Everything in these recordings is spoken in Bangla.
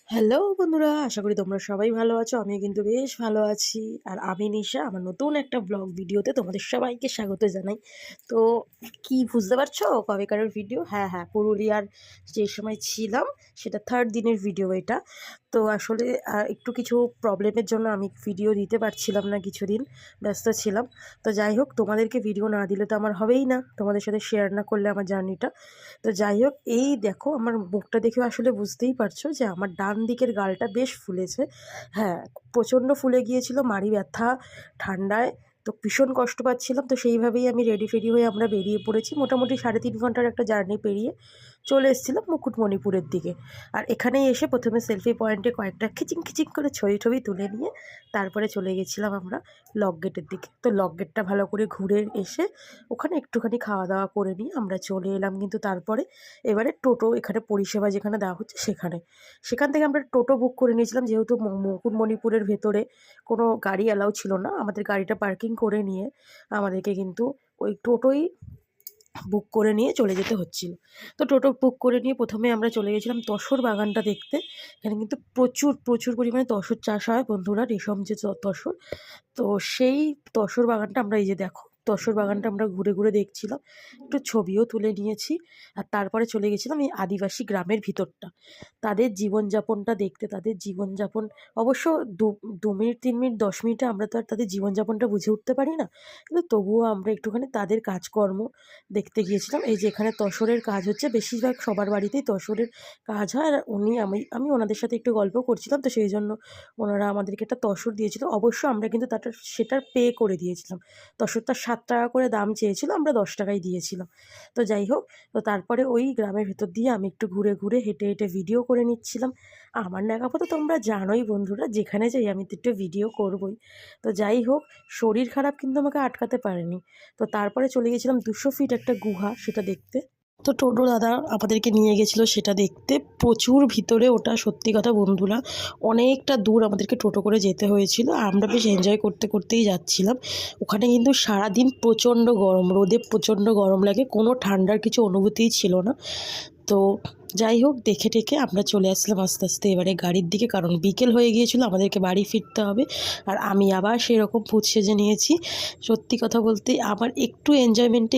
হ্যালো বন্ধুরা, আশা করি তোমরা সবাই ভালো আছো। আমি কিন্তু বেশ ভালো আছি। আর আমি নিশা, আমার নতুন একটা ব্লগ ভিডিওতে তোমাদের সবাইকে স্বাগত জানাই। তো কি বুঝতে পারছো কবেকারের ভিডিও? হ্যাঁ হ্যাঁ, পুরুলিয়ার যে সময় ছিলাম সেটা 3rd দিনের ভিডিও এটা। তো আসলে একটু কিছু প্রবলেমের জন্য আমি ভিডিও দিতে পারছিলাম না, কিছুদিন ব্যস্ত ছিলাম। তো যাই হোক, তোমাদেরকে ভিডিও না দিলে তো আমার হবেই না, তোমাদের সাথে শেয়ার না করলে আমার জার্নিটা। তো যাই হোক, এই দেখো আমার মুখটা দেখেও আসলে বুঝতেই পারছো যে আমার ডান দিকের গালটা বেশ ফুলেছে। হ্যাঁ, প্রচণ্ড ফুলে গিয়েছিল, মাড়ি ব্যথা, ঠান্ডায় তো ভীষণ কষ্ট পাচ্ছিলাম। তো সেইভাবেই আমি রেডি ফেডি হয়ে আমরা বেরিয়ে পড়েছি। মোটামুটি 3.5 ঘন্টার একটা জার্নি পেরিয়ে চলে এসেছিলাম মুকুটমণিপুরের দিকে। আর এখানেই এসে প্রথমে সেলফি পয়েন্টে কয়েকটা খিচিং খিচিং করে ছবি টবি তুলে নিয়ে তারপরে চলে গেছিলাম আমরা লক গেটের দিকে। তো লক গেটটা ভালো করে ঘুরে এসে ওখানে একটুখানি খাওয়া দাওয়া করে নিয়ে আমরা চলে এলাম কিন্তু তারপরে এবারে টোটো এখানে পরিষেবা যেখানে দেওয়া হচ্ছে সেখান থেকে আমরা টোটো বুক করে নিয়েছিলাম, যেহেতু মুকুটমণিপুরের ভেতরে কোনো গাড়ি অ্যালাউ ছিল না। আমাদের গাড়িটা পার্কিং করে নিয়ে আমাদেরকে কিন্তু ওই টোটোই বুক করে নিয়ে চলে যেতে হচ্ছিল। তো টোটো বুক করে নিয়ে প্রথমে আমরা চলে গেছিলাম তসর বাগানটা দেখতে। এখানে কিন্তু প্রচুর প্রচুর পরিমাণে তসর চাষ হয় বন্ধুরা, রেশম যে তসর। তো সেই তসর বাগানটা আমরা, এই যে দেখো তসর বাগানটা আমরা ঘুরে ঘুরে দেখছিলাম, একটু ছবিও তুলে নিয়েছি। আর তারপরে চলে গেছিলাম এই আদিবাসী গ্রামের ভিতরটা, তাদের জীবনযাপনটা দেখতে। তাদের জীবনযাপন অবশ্য 2 মিনিট 3 মিনিট 10 মিনিটে আমরা তো আর তাদের জীবনযাপনটা বুঝে উঠতে পারি না, কিন্তু তবুও আমরা একটুখানি তাদের কাজকর্ম দেখতে গিয়েছিলাম। এই যে এখানে তসরের কাজ হচ্ছে, বেশিরভাগ সবার বাড়িতেই তসরের কাজ হয়। আর আমি ওনাদের সাথে একটু গল্প করছিলাম, তো সেই জন্য ওনারা আমাদেরকে একটা তসর দিয়েছিল। অবশ্য আমরা কিন্তু সেটার পে করে দিয়েছিলাম। তসরটা 7 টাকা করে দাম চেয়েছিল, আমরা 10 টাকায় দিয়েছিলাম। তো যাই হোক, তো তারপরে ওই গ্রামের ভেতর দিয়ে আমি একটু ঘুরে ঘুরে হেঁটে হেঁটে ভিডিও করে নিচ্ছিলাম। আমার ন্যাকাপো তো তোমরা জানোই বন্ধুরা, যেখানে যাই আমি তো একটু ভিডিও করবই। তো যাই হোক, শরীর খারাপ কিন্তু আমাকে আটকাতে পারেনি। তো তারপরে চলে গেছিলাম 200 ফিট একটা গুহা, সেটা দেখতে। তো টোটো দাদা আমাদেরকে নিয়ে গেছিলো সেটা দেখতে। প্রচুর ভিতরে ওটা, সত্যি কথা বন্ধুরা, অনেকটা দূর আমাদেরকে টোটো করে যেতে হয়েছিল। আর আমরা বেশ এনজয় করতে করতেই যাচ্ছিলাম। ওখানে কিন্তু সারাদিন প্রচণ্ড গরম, রোদে প্রচণ্ড গরম লাগে, কোনো ঠান্ডার কিছু অনুভূতিই ছিল না। তো যাই হোক, দেখে টেকে আমরা চলে আসলাম আস্তে আস্তে এবারে গাড়ির দিকে, কারণ বিকেল হয়ে গিয়েছিলো, আমাদেরকে বাড়ি ফিরতে হবে। আর আমি আবার সেরকম পুঁত সেজে নিয়েছি। সত্যি কথা বলতে আমার একটু এনজয়মেন্টে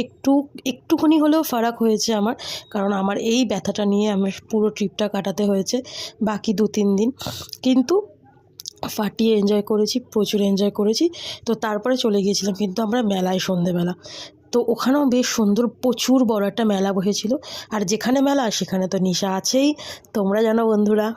একটুখানি হলেও ফারাক হয়েছে আমার, কারণ আমার এই ব্যথাটা নিয়ে আমার পুরো ট্রিপটা কাটাতে হয়েছে বাকি 2-3 দিন। কিন্তু ফাটিয়ে এনজয় করেছি, প্রচুর এনজয় করেছি। তো তারপরে চলে গিয়েছিলাম কিন্তু আমরা মেলায় সন্ধেবেলা। তো ওখানেও বেশ সুন্দর, প্রচুর বড় একটা মেলা বসেছিল। আর যেখানে মেলা সেখানে তো নিশা আছেই, তোমরা জানো বন্ধুরা।